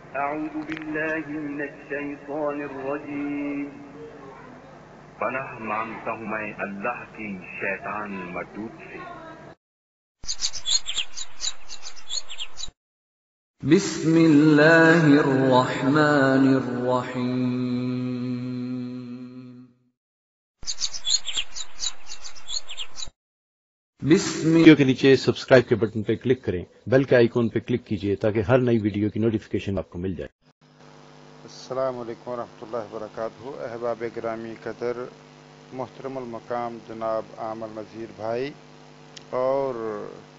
أعوذ بالله من الشيطان الرجيم. پناہ مانگتا ہوں میں اللہ کی شیطان مردود سے. بسم اللہ الرحمن الرحیم. ویڈیو کے نیچے سبسکرائب کے بٹن پہ کلک کریں، بیل کے آئیکن پہ کلک کیجئے تاکہ ہر نئی ویڈیو کی نوٹیفیکیشن آپ کو مل جائے. السلام علیکم ورحمۃ اللہ وبرکاتہ. احباب گرامی قدر، محترم المقام جناب عامر نذیر بھائی اور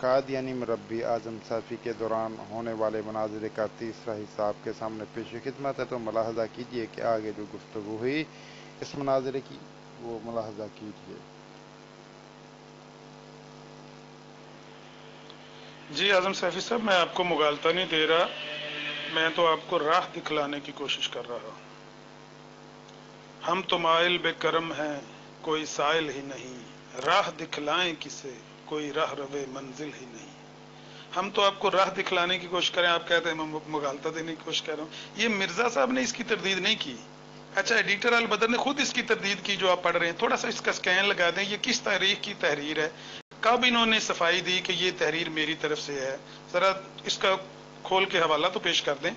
قادیانی مربی اعظم صافی کے دوران ہونے والے مناظرے کا تیسرا حصہ آپ کے سامنے پیش خدمت ہے. تو ملاحظہ کیجئے کہ آگے جو گفتگو ہوئی اس مناظرے کی وہ ملاحظہ کیجئے. جی اعظم صافی صاحب، میں آپ کو مغالطہ نہیں دے رہا، میں تو آپ کو راہ دکھلانے کی کوشش کر رہا ہوں. ہم تو مائل بے کرم ہیں، کوئی سائل ہی نہیں، راہ دکھلائیں کسے، کوئی راہ روے منزل ہی نہیں. ہم تو آپ کو راہ دکھلانے کی کوشش کریں، آپ کہتے ہیں میں مغالطہ دینے کی کوشش کر رہا ہوں. یہ مرزا صاحب نے اس کی تردید نہیں کی. اچھا، ایڈیٹر البدر نے خود اس کی تردید کی جو آپ پڑھ رہے ہیں. تھوڑا سا اس کا سکین لگا دیں، یہ کس تاریخ کی تحریر ہے، کب انہوں نے صفائی دی کہ یہ تحریر میری طرف سے ہے. ذرا اس کا کھول کے حوالہ تو پیش کر دیں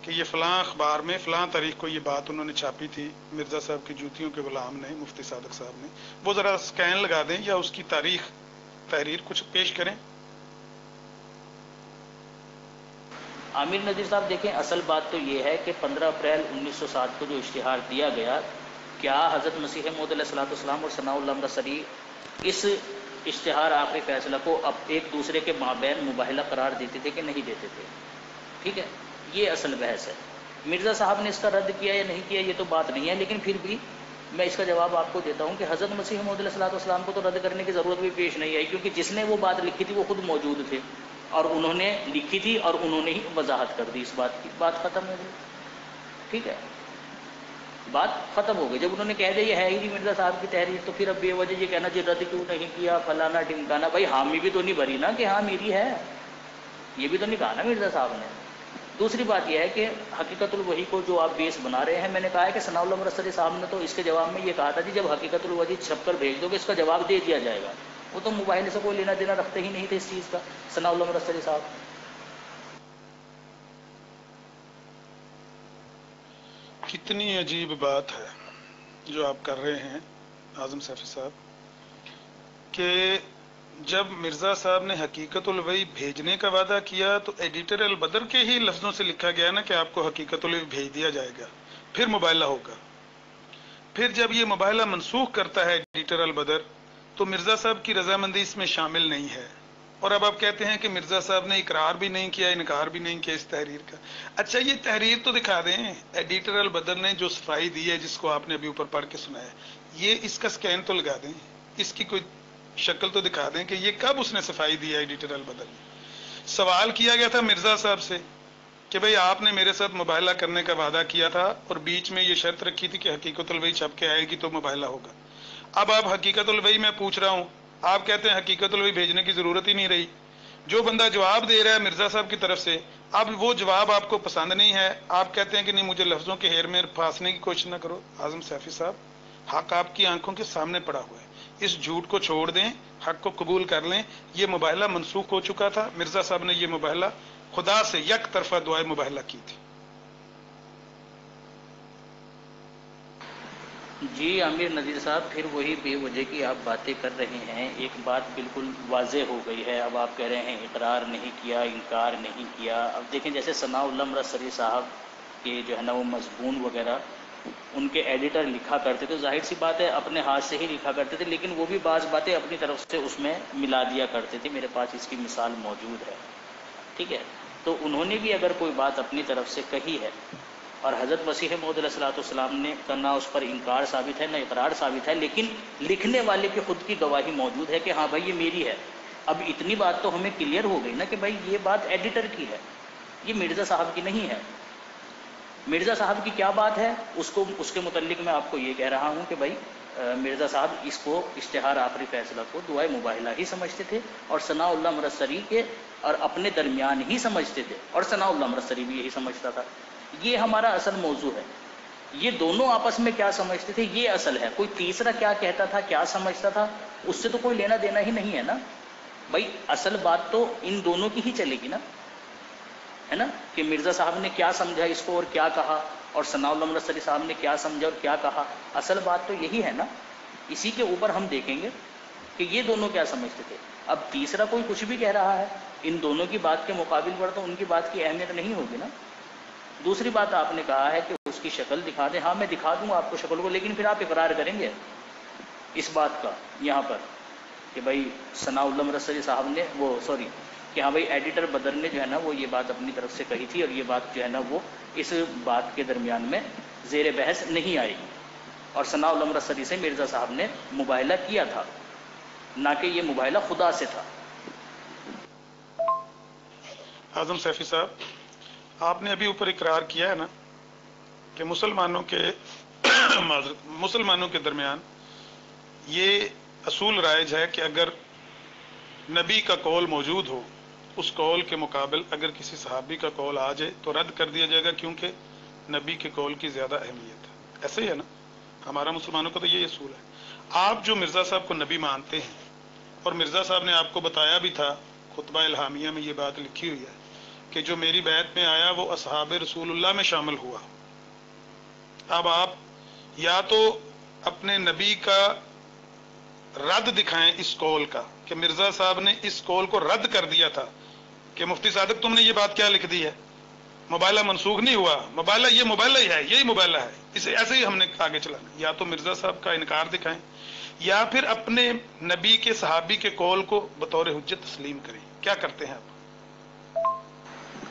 کہ یہ فلاں اخبار میں فلاں تاریخ کو یہ بات انہوں نے چھاپی تھی، مرزا صاحب کی جوتیوں کے غلام نے، مفتی صادق صاحب نے. وہ ذرا سکین لگا دیں یا اس کی تاریخ تحریر کچھ پیش کریں. عامر نذیر صاحب دیکھیں، اصل بات تو یہ ہے کہ 15 اپریل 1907 کو جو اشتہار دیا گیا، کیا حضرت مسیح موعود علیہ الصلوۃ والسلام اور ثناء اللہ مرسلی اس اشتہار آخری فیصلہ کو اب ایک دوسرے کے مابین مباہلہ قرار دیتے تھے کہ نہیں دیتے تھے؟ ٹھیک ہے، یہ اصل بحث ہے. مرزا صاحب نے اس کا رد کیا یا نہیں کیا یہ تو بات نہیں ہے، لیکن پھر بھی میں اس کا جواب آپ کو دیتا ہوں کہ حضرت مسیح موعود علیہ الصلوۃ والسلام کو تو رد کرنے کی ضرورت بھی پیش نہیں آئی، کیونکہ جس نے وہ بات لکھی تھی وہ خود موجود تھے اور انہوں نے لکھی تھی اور انہوں نے ہی وضاحت کر دی اس بات کی. بات ختم ہو گئی. ٹھیک ہے، بات ختم ہو گئی. جب انہوں نے کہہ دیا یہ ہے ہی نہیں مرزا صاحب کی تحریر، تو پھر اب بے وجہ یہ کہنا جی رد کیوں نہیں کیا فلانا ٹمکانا. بھائی حامی بھی تو نہیں بھری نا کہ ہاں میری ہے، یہ بھی تو نہیں کہا نا مرزا صاحب نے. دوسری بات یہ ہے کہ حقیقت الوحی کو جو آپ بیس بنا رہے ہیں، میں نے کہا ہے کہ ثناء اللہ مرسلی صاحب نے تو اس کے جواب میں یہ کہا تھا جی جب حقیقت الوحی چھپ کر بھیج دو گے اس کا جواب دے دیا جائے گا. وہ تو موبائل سے کوئی لینا دینا رکھتے ہی نہیں تھے اس چیز کا ثناء اللہ مرسلی صاحب. کتنی عجیب بات ہے جو آپ کر رہے ہیں اعظم صافی صاحب، کہ جب مرزا صاحب نے حقیقت الوحی بھیجنے کا وعدہ کیا تو ایڈیٹر البدر کے ہی لفظوں سے لکھا گیا نا کہ آپ کو حقیقت الوحی بھیج دیا جائے گا، پھر مباہلہ ہوگا. پھر جب یہ مباہلہ منسوخ کرتا ہے ایڈیٹر البدر تو مرزا صاحب کی رضامندی اس میں شامل نہیں ہے. اور اب آپ کہتے ہیں کہ مرزا صاحب نے اقرار بھی نہیں کیا، انکار بھی نہیں کیا اس تحریر کا. اچھا، یہ تحریر تو دکھا دیں، ایڈیٹر البدر نے جو صفائی دی ہے جس کو آپ نے ابھی اوپر پڑھ کے سنایا، یہ اس کا سکین تو لگا دیں، اس کی کوئی شکل تو دکھا دیں کہ یہ کب اس نے صفائی دی ہے ایڈیٹر البدر نے. سوال کیا گیا تھا مرزا صاحب سے کہ بھئی آپ نے میرے ساتھ مباہلہ کرنے کا وعدہ کیا تھا اور بیچ میں یہ شرط رکھی تھی کہ حقیقت الوحی چھپ کے آئے گی تو مباہلہ ہوگا. اب آپ حقیقت الوحی میں پوچھ رہا ہوں، آپ کہتے ہیں حقیقت الوحی بھیجنے کی ضرورت ہی نہیں رہی. جو بندہ جواب دے رہا ہے مرزا صاحب کی طرف سے، اب وہ جواب آپ کو پسند نہیں ہے، آپ کہتے ہیں کہ نہیں مجھے لفظوں کے ہیر میں پھانسنے کی کوشش نہ کرو. اعظم صافی صاحب، حق آپ کی آنکھوں کے سامنے پڑا ہوا ہے، اس جھوٹ کو چھوڑ دیں، حق کو قبول کر لیں. یہ مباہلہ منسوخ ہو چکا تھا، مرزا صاحب نے یہ مباہلہ خدا سے یک طرفہ دعائے مباہلہ کی تھی. جی عامر نذیر صاحب، پھر وہی بے وجہ کی آپ باتیں کر رہے ہیں. ایک بات بالکل واضح ہو گئی ہے، اب آپ کہہ رہے ہیں اقرار نہیں کیا، انکار نہیں کیا. اب دیکھیں جیسے ثناء اللہ مرسلی صاحب کے جو ہے نا وہ مضمون وغیرہ ان کے ایڈیٹر لکھا کرتے تھے، ظاہر سی بات ہے اپنے ہاتھ سے ہی لکھا کرتے تھے، لیکن وہ بھی بعض باتیں اپنی طرف سے اس میں ملا دیا کرتے تھے. میرے پاس اس کی مثال موجود ہے. ٹھیک ہے، تو انہوں نے بھی اگر کوئی بات اپنی طرف سے کہی ہے اور حضرت مسیح موعود علیہ الصلوۃ والسلام نے نہ اس پر انکار ثابت ہے نہ اقرار ثابت ہے، لیکن لکھنے والے کی خود کی گواہی موجود ہے کہ ہاں بھائی یہ میری ہے. اب اتنی بات تو ہمیں کلیئر ہو گئی نا کہ بھائی یہ بات ایڈیٹر کی ہے، یہ مرزا صاحب کی نہیں ہے. مرزا صاحب کی کیا بات ہے اس کے متعلق میں آپ کو یہ کہہ رہا ہوں کہ بھائی مرزا صاحب اس کو اشتہار آخری فیصلہ کو دعائے مباہلہ ہی سمجھتے تھے اور ثناء اللہ مرسری کے اور اپنے درمیان ہی سمجھتے تھے، اور ثناء اللہ مرسری بھی یہی سمجھتا تھا۔ یہ ہمارا اصل موضوع ہے، یہ دونوں آپس میں کیا سمجھتے تھے یہ اصل ہے۔ کوئی تیسرا کیا کہتا تھا، کیا سمجھتا تھا، اس سے تو کوئی لینا دینا ہی نہیں ہے نا بھائی۔ اصل بات تو ان دونوں کی ہی چلے گی نا، ہے نا، کہ مرزا صاحب نے کیا سمجھا اس کو اور کیا کہا، اور ثناء اللہ مرسری صاحب نے کیا سمجھا اور کیا کہا۔ اصل بات تو یہی ہے نا، اسی کے اوپر ہم دیکھیں گے کہ یہ دونوں کیا سمجھتے تھے۔ اب تیسرا کوئی کچھ بھی کہہ رہا ہے، ان دونوں کی بات کے مقابل پر تو ان کی بات کی اہمیت نہیں ہوگی نا۔ دوسری بات آپ نے کہا ہے کہ اس کی شکل دکھا دیں، ہاں میں دکھا دوں آپ کو شکل کو، لیکن پھر آپ اقرار کریں گے اس بات کا یہاں پر کہ بھائی ثناء اللہ مرسری صاحب نے کہ ہاں بھائی ایڈیٹر بدر نے جو ہے نا وہ یہ بات اپنی طرف سے کہی تھی، اور یہ بات جو ہے نا وہ اس بات کے درمیان میں زیر بحث نہیں آئے گی، اور ثناء اللہ مرسری سے مرزا صاحب نے مباہلہ کیا تھا، نہ کہ یہ مباہلہ خدا سے تھا۔ اعظم سیفی صاحب، آپ نے ابھی اوپر اقرار کیا ہے نا کہ مسلمانوں کے درمیان یہ اصول رائج ہے کہ اگر نبی کا قول موجود ہو، اس قول کے مقابل اگر کسی صحابی کا قول آ جائے تو رد کر دیا جائے گا، کیونکہ نبی کے قول کی زیادہ اہمیت ہے۔ ایسے ہی ہے نا، ہمارا مسلمانوں کا تو یہ اصول ہے۔ آپ جو مرزا صاحب کو نبی مانتے ہیں، اور مرزا صاحب نے آپ کو بتایا بھی تھا، خطبہ الہامیہ میں یہ بات لکھی ہوئی ہے کہ جو میری بیعت میں آیا وہ اصحاب رسول اللہ میں شامل ہوا۔ اب آپ یا تو اپنے نبی کا رد دکھائیں اس قول کا کہ مرزا صاحب نے اس قول کو رد کر دیا تھا کہ مفتی صادق تم نے یہ بات کیا لکھ دی ہے، مباہلہ منسوخ نہیں ہوا، مباہلہ یہ مباہلہ ہی ہے، یہی مباہلہ ہے، اسے ایسے ہی ہم نے آگے چلانا۔ یا تو مرزا صاحب کا انکار دکھائیں، یا پھر اپنے نبی کے صحابی کے قول کو بطور حجت تسلیم کریں۔ کیا کرتے ہیں آپ؟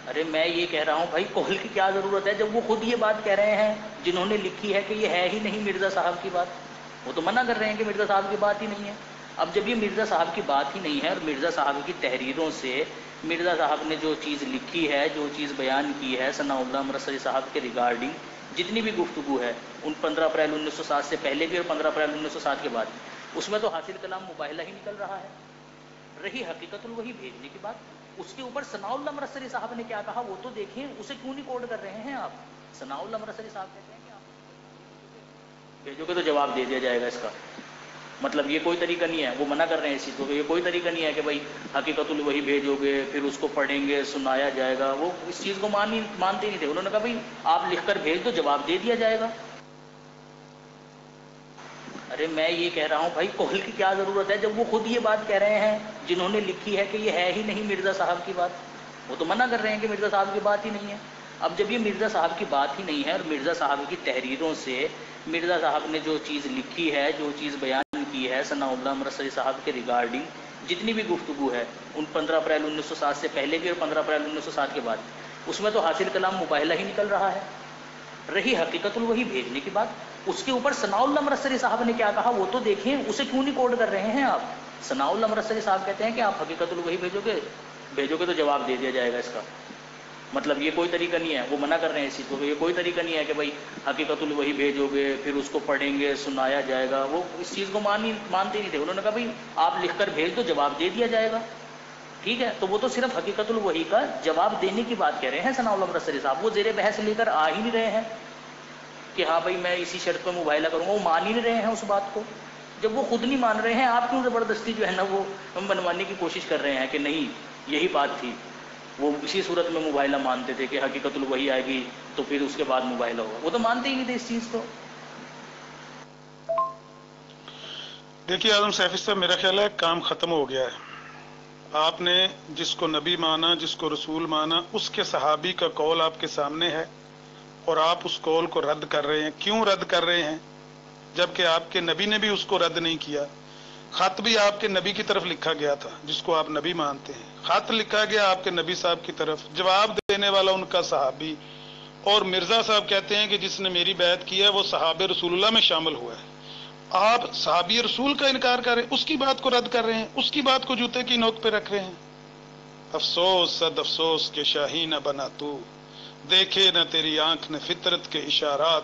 ارے میں یہ کہہ رہا ہوں بھائی قول کی کیا ضرورت ہے جب وہ خود یہ بات کہہ رہے ہیں جنہوں نے لکھی ہے کہ یہ ہے ہی نہیں مرزا صاحب کی بات۔ وہ تو منع کر رہے ہیں کہ مرزا صاحب کی بات ہی نہیں ہے۔ اب جب یہ مرزا صاحب کی بات ہی نہیں ہے اور مرزا صاحب کی تحریروں سے مرزا صاحب نے جو چیز لکھی ہے، جو چیز بیان کی ہے ثناء اللہ مرسری صاحب کے ریگارڈنگ جتنی بھی گفتگو ہے ان 15 اپریل 1907 سے پہلے بھی اور 15 اپریل 1907 کے بعد، اس میں تو حاصل کلام مباہلہ ہی نکل رہا ہے۔ رہی حقیقت الوحی بھیجنے کی بات، اس کے اوپر ثناء اللہ مرسری صاحب نے کیا کہا وہ تو دیکھیں، اسے کیوں نہیں کوٹ کر رہے ہیں آپ؟ ثناء اللہ مرسری صاحب کہتے ہیں کہ آپ بھیجو گے تو جواب دے دیا جائے گا۔ اس کا مطلب یہ کوئی طریقہ نہیں ہے، وہ منع کر رہے ہیں اس چیز کو، یہ کوئی طریقہ نہیں ہے کہ بھائی حقیقت الوحی بھیجو گے پھر اس کو پڑھیں گے سنایا جائے گا، وہ اس چیز کو مانتے نہیں تھے۔ انہوں نے کہا بھائی آپ لکھ کر بھیج دو جواب دے دیا جائے گا۔ ارے میں یہ کہہ رہا ہوں بھائی قول کی کیا ضرورت ہے جب وہ خود یہ بات کہہ رہے ہیں جنہوں نے لکھی ہے کہ یہ ہے ہی نہیں مرزا صاحب کی بات۔ وہ تو منع کر رہے ہیں کہ مرزا صاحب کی بات ہی نہیں ہے۔ اب جب یہ مرزا صاحب کی بات ہی نہیں ہے اور مرزا صاحب کی تحریروں سے مرزا صاحب نے جو چیز لکھی ہے، جو چیز بیان کی ہے ثناء اللہ مرسری صاحب کے ریگارڈنگ جتنی بھی گفتگو ہے ان 15 اپریل 1907 سے پہلے بھی اور 15 اپریل 1907 کے بعد، اس میں تو حاصل کلام مباہلہ ہی نکل رہا ہے۔ رہی حقیقت الوحی بھیجنے کی بات، اس کے اوپر ثناء اللہ مرسری صاحب نے کیا کہا وہ تو دیکھیں، اسے کیوں نہیں کوٹ کر رہے ہیں آپ؟ ثناء اللہ مرسری صاحب کہتے ہیں کہ آپ حقیقت الوحی بھیجو گے تو جواب دے دیا جائے گا۔ اس کا مطلب یہ کوئی طریقہ نہیں ہے، وہ منع کر رہے ہیں اس چیز کو، یہ کوئی طریقہ نہیں ہے کہ بھائی حقیقت الوحی بھیجو گے پھر اس کو پڑھیں گے سنایا جائے گا، وہ اس چیز کو مانتے نہیں تھے۔ انہوں نے کہا بھائی آپ لکھ کر بھیج دو جواب دے دیا جائے گا، ٹھیک ہے۔ تو وہ تو صرف حقیقت الوحی کا جواب دینے کی بات کہہ رہے ہیں ثناء اللہ مرسری صاحب، وہ زیر بحث لے کر آ ہی نہیں رہے ہیں کہ ہاں بھائی میں اسی شرط پہ مباہلہ کروں گا، وہ مان ہی نہیں رہے ہیں اس بات کو۔ جب وہ خود نہیں مان رہے ہیں آپ کیوں زبردستی جو ہے نا وہ بنوانے کی کوشش کر رہے ہیں کہ نہیں یہی بات تھی، وہ اسی صورت میں مباہلہ مانتے تھے کہ حقیقت الوحی آئے گی تو پھر اس کے بعد مباہلہ ہوگا، وہ تو مانتے ہی نہیں تھے اس چیز کو۔ دیکھیے اعظم سیفی صاحب، میرا خیال ہے کام ختم ہو گیا ہے۔ آپ نے جس کو نبی مانا، جس کو رسول مانا، اس کے صحابی کا قول آپ کے سامنے ہے اور آپ اس قول کو رد کر رہے ہیں۔ کیوں رد کر رہے ہیں جبکہ آپ کے نبی نے بھی اس کو رد نہیں کیا؟ خط بھی آپ کے نبی کی طرف لکھا گیا تھا جس کو آپ نبی مانتے ہیں، خط لکھا گیا آپ کے نبی صاحب کی طرف، جواب دینے والا ان کا صحابی، اور مرزا صاحب کہتے ہیں کہ جس نے میری بیعت کی ہے وہ صحاب رسول اللہ میں شامل ہوا ہے۔ آپ صحابی رسول کا انکار کر رہے ہیں، اس کی بات کو رد کر رہے ہیں، اس کی بات کو جوتے کی نوک پہ رکھ رہے ہیں۔ افسوس صد افسوس کے شاہی نہ بنا تو، دیکھے نہ تیری آنکھ نے فطرت کے اشارات،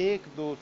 1-2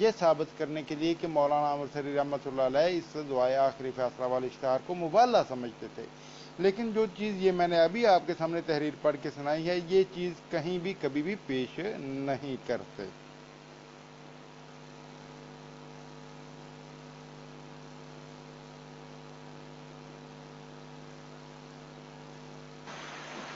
یہ ثابت کرنے کے لیے کہ مولانا امرتسری رحمۃ اللہ علیہ اس دعائے آخری فیصلہ والے اشتہار کو مبالغہ سمجھتے تھے. لیکن جو چیز یہ میں نے ابھی آپ کے سامنے تحریر پڑھ کے سنائی ہے، یہ چیز کہیں بھی کبھی بھی پیش نہیں کرتے.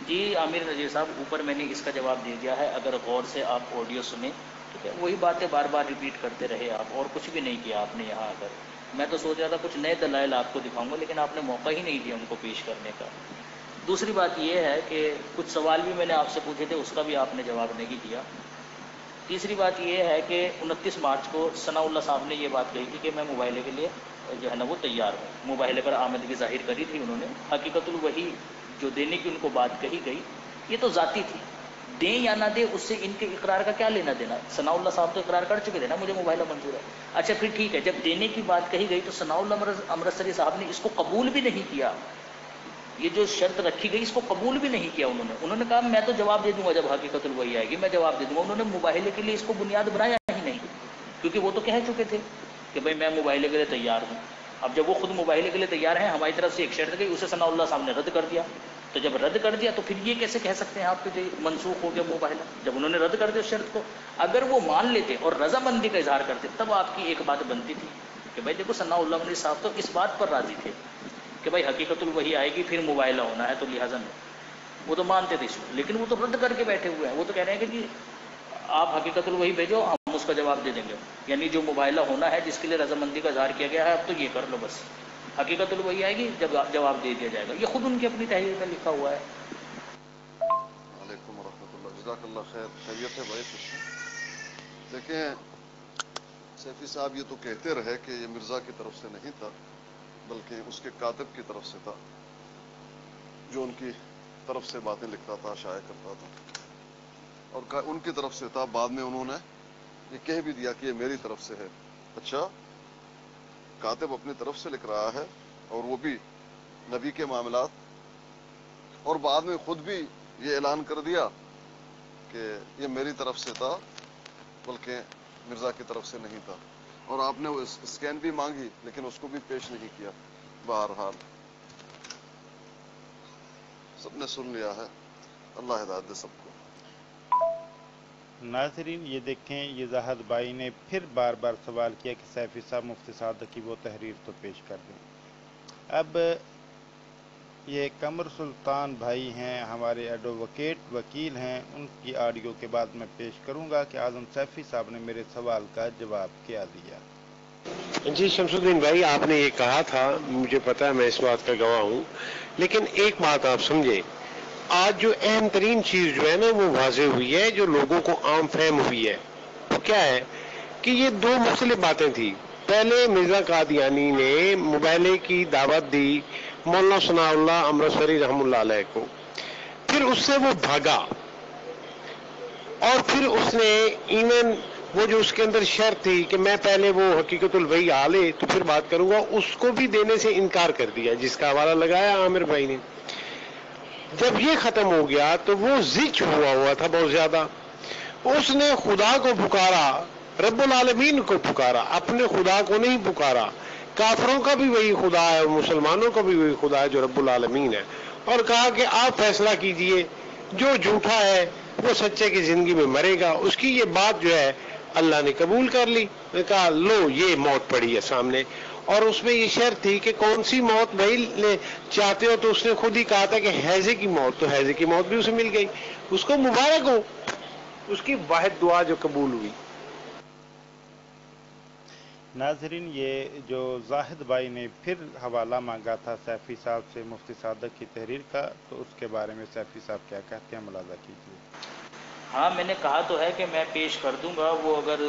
جی عامر نذیر صاحب، اوپر میں نے اس کا جواب دے دیا ہے. اگر غور سے آپ آڈیو سنیں، ٹھیک ہے، وہی باتیں بار بار ریپیٹ کرتے رہے آپ، اور کچھ بھی نہیں کیا آپ نے یہاں آ کر. میں تو سوچ رہا تھا کچھ نئے دلائل آپ کو دکھاؤں گا، لیکن آپ نے موقع ہی نہیں دیا ان کو پیش کرنے کا. دوسری بات یہ ہے کہ کچھ سوال بھی میں نے آپ سے پوچھے تھے، اس کا بھی آپ نے جواب نہیں دیا. تیسری بات یہ ہے کہ 29 مارچ کو ثناء اللہ صاحب نے یہ بات کہی تھی کہ میں مباحثے کے لیے جو ہے نا وہ تیار ہوں. مباحثے پر آمدگی ظاہر کری تھی انہوں نے. حقیقت الوحی جو دینے کی ان کو بات کہی گئی، یہ تو ذاتی تھی. دیں یا نہ دیں اس سے ان کے اقرار کا کیا لینا دینا؟ ثناء اللہ صاحب تو اقرار کر چکے تھے نا مجھے مباحثہ منظور ہے. اچھا پھر ٹھیک ہے، جب دینے کی بات کہی گئی تو ثناء اللہ امرتسری صاحب نے اس کو قبول بھی نہیں کیا. یہ جو شرط رکھی گئی اس کو قبول بھی نہیں کیا انہوں نے کہا میں تو جواب دے دوں گا، جب حقیقت الوحی آئے گی میں جواب دے دوں گا. انہوں نے مباحثے کے لیے اس کو بنیاد بنایا ہی نہیں، کیونکہ وہ تو کہہ چکے تھے کہ بھائی میں مباحثے کے لیے تیار ہوں. اب جب وہ خود مباحثے کے لیے تیار ہیں، ہماری طرف سے ایک شرط گئی، اسے ثناء اللہ صاحب نے رد کر دیا. تو جب رد کر دیا تو پھر یہ کیسے کہہ سکتے ہیں آپ کہ منسوخ ہو گیا مباحثہ؟ جب انہوں نے رد کر دیا اس شرط کو، اگر وہ مان لیتے اور رضامندی کا اظہار کرتے تب آپ کی ایک بات بنتی تھی کہ بھائی دیکھو ثناء اللہ علیہ صاحب تو اس بات پر راضی تھے کہ بھائی حقیقت الوحی آئے گی پھر مباحثہ ہونا ہے، تو لہٰذا وہ تو مانتے تھے اس کو. لیکن وہ تو رد کر کے بیٹھے ہوئے ہیں. وہ تو کہہ رہے ہیں کہ جی آپ حقیقت الوحی بھیجو، ہم اس کا جواب دے دیں گے. یعنی جو مباحثہ ہونا ہے جس کے لیے رضامندی کا اظہار کیا گیا ہے، اب تو یہ کر لو بس. حقیقت الوحی آئے گی جب جواب دے دیا جائے گا. یہ خود ان کی اپنی تحریر میں لکھا ہوا ہے. وعلیکم ورحمۃ اللہ، جزاک اللہ خیر. خیریت ہے بھائی؟ دیکھیں سیفی صاحب یہ تو کہتے رہے کہ یہ مرزا کی طرف سے نہیں تھا بلکہ اس کے کاتب کی طرف سے تھا، جو ان کی طرف سے باتیں لکھتا تھا، شائع کرتا تھا، اور ان کی طرف سے تھا. بعد میں انہوں نے یہ کہہ بھی دیا کہ یہ میری طرف سے ہے. اچھا، کاتب اپنی طرف سے لکھ رہا ہے اور وہ بھی نبی کے معاملات، اور بعد میں خود بھی یہ اعلان کر دیا کہ یہ میری طرف سے تھا بلکہ مرزا کی طرف سے نہیں تھا. اور آپ نے وہ اسکین بھی مانگی لیکن اس کو بھی پیش نہیں کیا. بہرحال سب نے سن لیا ہے، اللہ ہدایت دے سب کو. ناظرین یہ دیکھیں، یہ زاہد بھائی نے پھر بار بار سوال کیا کہ سیفی صاحب مفتی صادق کی وہ تحریر تو پیش کر دیں. اب یہ قمر سلطان بھائی ہیں، ہمارے ایڈووکیٹ وکیل ہیں، ان کی آڈیو کے بعد میں پیش کروں گا کہ اعظم سیفی صاحب نے میرے سوال کا جواب کیا دیا. جی شمس الدین بھائی، آپ نے یہ کہا تھا، مجھے پتا ہے، میں اس بات کا گواہ ہوں، لیکن ایک بات آپ سمجھے، آج جو اہم ترین چیز جو ہے نا وہ واضح ہوئی ہے، جو لوگوں کو عام فہم ہوئی ہے. وہ کیا ہے کہ یہ دو مختلف باتیں تھیں. پہلے مرزا قادیانی نے مباحثے کی دعوت دی مولانا ثناء اللہ امرتسری رحم اللہ علیہ کو، پھر اس سے وہ بھاگا، اور پھر اس نے ایون وہ جو اس کے اندر شرط تھی کہ میں پہلے وہ حقیقت الوحی آ لے تو پھر بات کروں گا، اس کو بھی دینے سے انکار کر دیا، جس کا حوالہ لگایا عامر بھائی نے. جب یہ ختم ہو گیا تو وہ زچ ہوا تھا بہت زیادہ. اس نے خدا کو پکارا، رب العالمین کو پکارا، اپنے خدا کو نہیں پکارا. کافروں کا بھی وہی خدا ہے اور مسلمانوں کا بھی وہی خدا ہے جو رب العالمین ہے، اور کہا کہ آپ فیصلہ کیجئے، جو جھوٹا ہے وہ سچے کی زندگی میں مرے گا. اس کی یہ بات جو ہے اللہ نے قبول کر لی. نے کہا لو یہ موت پڑی ہے سامنے، اور اس میں یہ شرط تھی کہ کون سی موت بھائی چاہتے ہو، تو اس نے خود ہی کہا تھا کہ ہیضے کی موت، تو ہیضے کی موت بھی اسے مل گئی. اس کو مبارک ہو، اس کی واحد دعا جو قبول ہوئی. ناظرین یہ جو زاہد بھائی نے پھر حوالہ مانگا تھا سیفی صاحب سے مفتی صادق کی تحریر کا، تو اس کے بارے میں سیفی صاحب کیا کہتے ہیں، ملاحظہ کیجیے. ہاں میں نے کہا تو ہے کہ میں پیش کر دوں گا. وہ اگر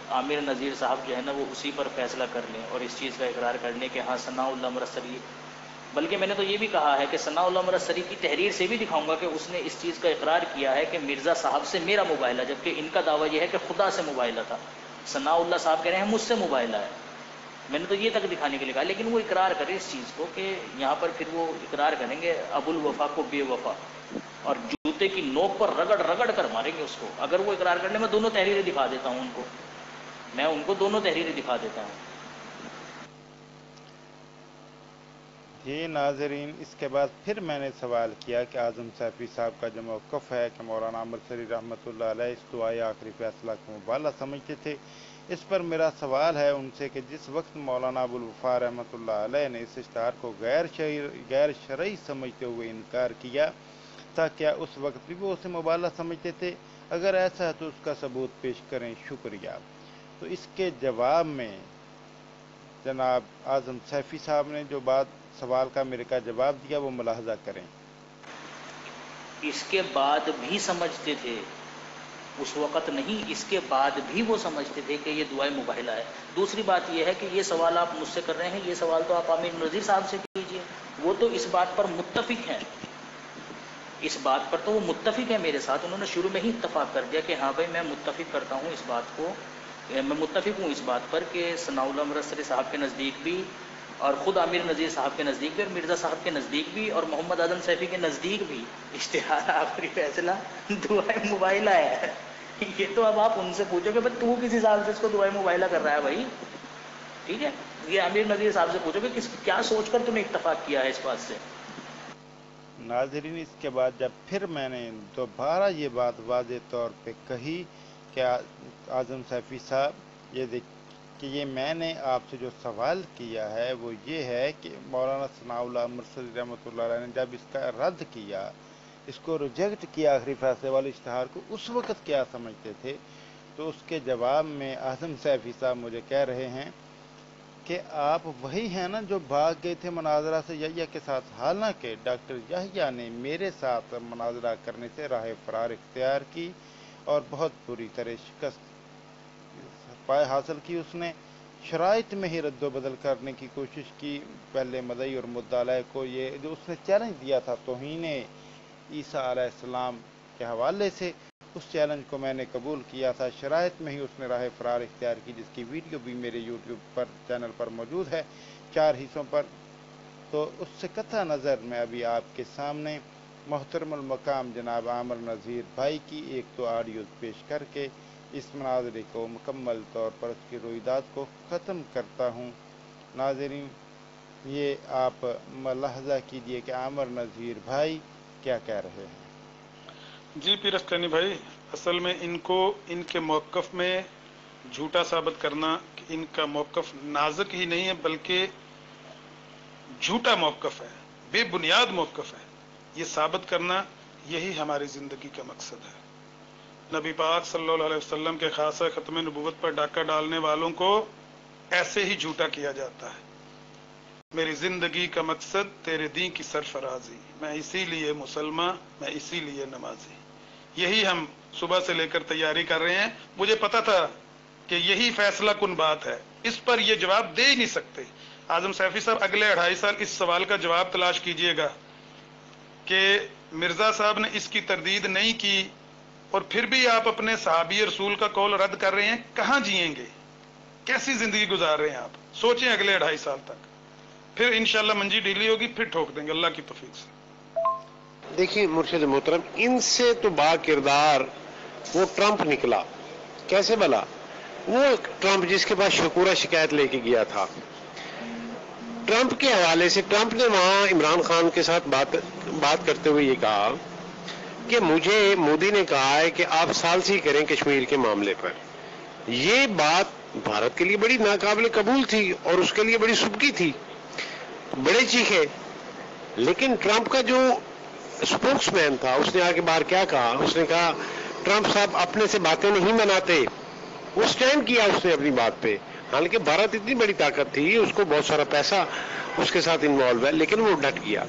عامر نذیر صاحب جو ہے نا وہ اسی پر فیصلہ کر لیں اور اس چیز کا اقرار کر لیں کہ ہاں ثناء اللہ امرتسری، بلکہ میں نے تو یہ بھی کہا ہے کہ ثناء اللہ امرتسری کی تحریر سے بھی دکھاؤں گا کہ اس نے اس چیز کا اقرار کیا ہے کہ مرزا صاحب سے میرا مباحثہ، جبکہ ان کا دعویٰ یہ ہے کہ خدا سے مباحثہ تھا. ثناء اللہ صاحب کہہ رہے ہیں مجھ سے مباحثہ ہے. میں نے تو یہ تک دکھانے کے لیے کہا، لیکن وہ اقرار کرے اس چیز کو کہ یہاں پر پھر وہ اقرار کریں گے ابو الوفا کو بے وفا، اور جوتے کی نوک پر رگڑ رگڑ کر ماریں گے اس کو. اگر وہ اقرار کرنے میں دونوں تحریریں دکھا دیتا ہوں ان کو. میں ان کو دونوں تحریریں دکھا دیتا ہوں. جی ناظرین، اس کے بعد پھر میں نے سوال کیا کہ اعظم سیفی صاحب کا جو موقف ہے کہ مولانا امرتسری رحمۃ اللہ علیہ اس دعائے آخری فیصلہ کو مبالغہ سمجھتے تھے، اس پر میرا سوال ہے ان سے کہ جس وقت مولانا ابوالوفا رحمۃ اللہ علیہ نے اس اشتہار کو غیر شرعی سمجھتے ہوئے انکار کیا تھا، کیا اس وقت بھی وہ اسے مبالغہ سمجھتے تھے؟ اگر ایسا ہے تو اس کا ثبوت پیش کریں، شکریہ. تو اس کے جواب میں جناب اعظم سیفی صاحب نے جو بات سوال کا میرے کا جواب دیا وہ ملاحظہ کریں. اس کے بعد بھی سمجھتے تھے، اس وقت نہیں، اس کے بعد بھی وہ سمجھتے تھے کہ یہ دعائے مباہلہ ہے. دوسری بات یہ ہے کہ یہ سوال آپ مجھ سے کر رہے ہیں، یہ سوال تو آپ امیر نذیر صاحب سے کیجئے، وہ تو اس بات پر متفق ہیں، اس بات پر تو وہ متفق ہیں میرے ساتھ. انہوں نے شروع میں ہی اتفاق کر دیا کہ ہاں بھائی میں متفق کرتا ہوں اس بات کو، میں متفق ہوں اس بات پر کہ ثناء اللہ امرتسری صاحب کے نزدیک بھی اور خود امیر نذیر صاحب کے نزدیک بھی اور مرزا صاحب کے نزدیک بھی اور محمد اعظم سیفی کے نزدیک بھی اشتہار آخری فیصلہ دعائے مباہلہ ہے. یہ تو اب آپ ان سے پوچھو کہ تو کس حساب سے اس کو دعائے مباہلہ کر رہا ہے بھائی، ٹھیک ہے؟ یہ امیر نذیر صاحب سے پوچھو کہ کیا سوچ کر تم نے اتفاق کیا ہے اس بات سے. ناظرین، اس کے بعد جب پھر میں نے دوبارہ یہ بات واضح طور پہ کہی کہ اعظم سیفی صاحب یہ میں نے آپ سے جو سوال کیا ہے وہ یہ ہے کہ مولانا ثناء اللہ امرتسری رحمۃ اللہ علیہ نے جب اس کا رد کیا، اس کو ریجیکٹ کیا آخری فیصلے والے اشتہار کو، اس وقت کیا سمجھتے تھے؟ تو اس کے جواب میں اعظم سیفی صاحب مجھے کہہ رہے ہیں کہ آپ وہی ہیں نا جو بھاگ گئے تھے مناظرہ سے یحییٰ کے ساتھ، حالانکہ ڈاکٹر یحییٰ نے میرے ساتھ مناظرہ کرنے سے راہ فرار اختیار کی اور بہت بری طرح شکست حاصل کی. اس نے شرائط میں ہی رد و بدل کرنے کی کوشش کی. پہلے مدعی اور مدعا علیہ کو یہ جو اس نے چیلنج دیا تھا توہین عیسیٰ علیہ السلام کے حوالے سے، اس چیلنج کو میں نے قبول کیا تھا. شرائط میں ہی اس نے راہ فرار اختیار کی، جس کی ویڈیو بھی میرے یوٹیوب پر چینل پر موجود ہے 4 حصوں پر. تو اس سے قطع نظر میں ابھی آپ کے سامنے محترم المقام جناب عامر نذیر بھائی کی ایک دو آڈیوز پیش کر کے اس مناظرے کو مکمل طور پر اس کی رویداد کو ختم کرتا ہوں. ناظرین، یہ آپ ملاحظہ کیجئے کہ عامر نذیر بھائی کیا کہہ رہے ہیں. جی پیر افغانی بھائی، اصل میں ان کو ان کے موقف میں جھوٹا ثابت کرنا کہ ان کا موقف نازک ہی نہیں ہے بلکہ جھوٹا موقف ہے، بے بنیاد موقف ہے، یہ ثابت کرنا یہی ہماری زندگی کا مقصد ہے. نبی پاک صلی اللہ علیہ وسلم کے خاصہ ختم نبوت پر ڈاکہ ڈالنے والوں کو ایسے ہی جھوٹا کیا جاتا ہے. میری زندگی کا مقصد تیرے دین کی سرفرازی، میں اسی لیے مسلمان، میں اسی لیے نمازی. یہی ہم صبح سے لے کر تیاری کر رہے ہیں. مجھے پتا تھا کہ یہی فیصلہ کن بات ہے، اس پر یہ جواب دے ہی نہیں سکتے. اعظم سیفی صاحب اگلے 2.5 سال اس سوال کا جواب تلاش کیجئے گا کہ مرزا صاحب نے اس کی تردید نہیں کی اور پھر بھی آپ اپنے صحابی رسول کا قول رد کر رہے ہیں. کہاں جئیں گے؟ کیسی زندگی گزار رہے ہیں آپ؟ سوچیں اگلے 2.5 سال تک، پھر انشاءاللہ منجی ڈھیلی ہوگی، پھر ٹھوک دیں گے اللہ کی توفیق سے. دیکھیں مرشد محترم، ان سے تو با کردار وہ ٹرمپ نکلا. کیسے بلا؟ وہ ٹرمپ جس کے پاس شکورہ شکایت لے کے گیا تھا، ٹرمپ کے حوالے سے ٹرمپ نے وہاں عمران خان کے ساتھ بات کرتے ہوئے یہ کہا کہ مجھے مودی نے کہا ہے کہ آپ ثالثی کریں کشمیر کے معاملے پر. یہ بات بھارت کے لیے بڑی ناقابل قبول تھی اور اس کے لیے بڑی سبکی تھی، بڑے چیخے. لیکن ٹرمپ کا جو اسپوکس مین تھا اس نے آگے باہر کیا کہا؟ اس نے کہا ٹرمپ صاحب اپنے سے باتیں نہیں مناتے. وہ سٹینڈ کیا اس نے اپنی بات پہ، حالانکہ بھارت اتنی بڑی طاقت تھی، اس کو بہت سارا پیسہ اس کے ساتھ انوالو ہے، لیکن وہ ڈٹ گیا.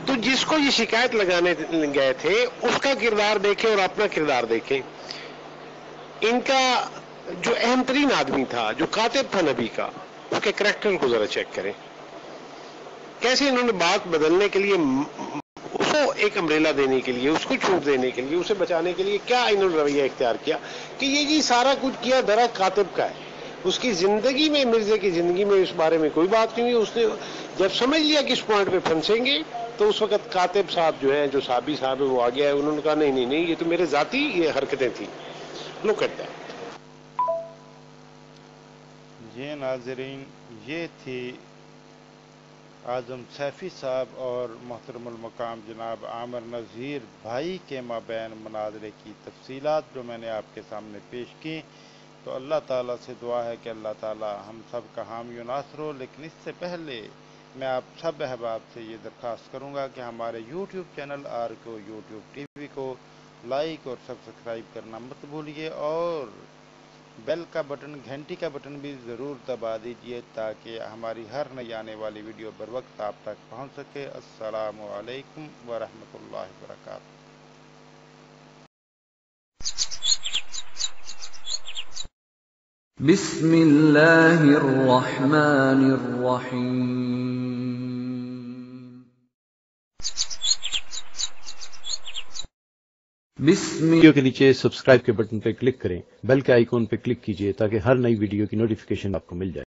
تو جس کو یہ شکایت لگانے گئے تھے اس کا کردار دیکھیں اور اپنا کردار دیکھیں. ان کا جو اہم ترین آدمی تھا، جو کاتب تھا نبی کا، اس کے کریکٹر کو ذرا چیک کریں. کیسے انہوں نے بات بدلنے کے لیے، اس کو ایک امبریلا دینے کے لیے، اس کو چھوٹ دینے کے لیے، اسے بچانے کے لیے کیا انہوں نے رویہ اختیار کیا کہ یہ جی سارا کچھ کیا درا کاتب کا ہے. اس کی زندگی میں، مرزا کی زندگی میں اس بارے میں کوئی بات نہیں ہوئی. اس نے جب سمجھ لیا کہ اس پوائنٹ پہ پھنسیں گے تو اس وقت کاتب صاحب جو ہیں، جو صحابی صاحب ہے، وہ آ گیا ہے. انہوں نے کہا نہیں، یہ تو میرے ذاتی یہ حرکتیں تھیں. Look at that. یہ ناظرین، یہ تھی اعظم سیفی صاحب اور محترم المقام جناب عامر نذیر بھائی کے مابین مناظرے کی تفصیلات جو میں نے آپ کے سامنے پیش کی۔ تو اللہ تعالیٰ سے دعا ہے کہ اللہ تعالیٰ ہم سب کا حامی و ناصر ہو۔ لیکن اس سے پہلے میں آپ سب احباب سے یہ درخواست کروں گا کہ ہمارے YouTube channel RKO YouTube T V کو لائک اور سبسکرائب کرنا مت بھولیے، اور بیل کا بٹن، گھنٹی کا بٹن بھی ضرور دبا دیجیے تاکہ ہماری ہر نئی آنے والی ویڈیو بر وقت آپ تک پہنچ سکے۔ السلام علیکم ورحمۃ اللہ وبرکاتہ۔ بسم اللہ الرحمن الرحیم۔ ویڈیو کے نیچے سبسکرائب کے بٹن پہ کلک کریں، بیل کے آئیکن پہ کلک کیجئے تاکہ ہر نئی ویڈیو کی نوٹیفیکیشن آپ کو مل جائے۔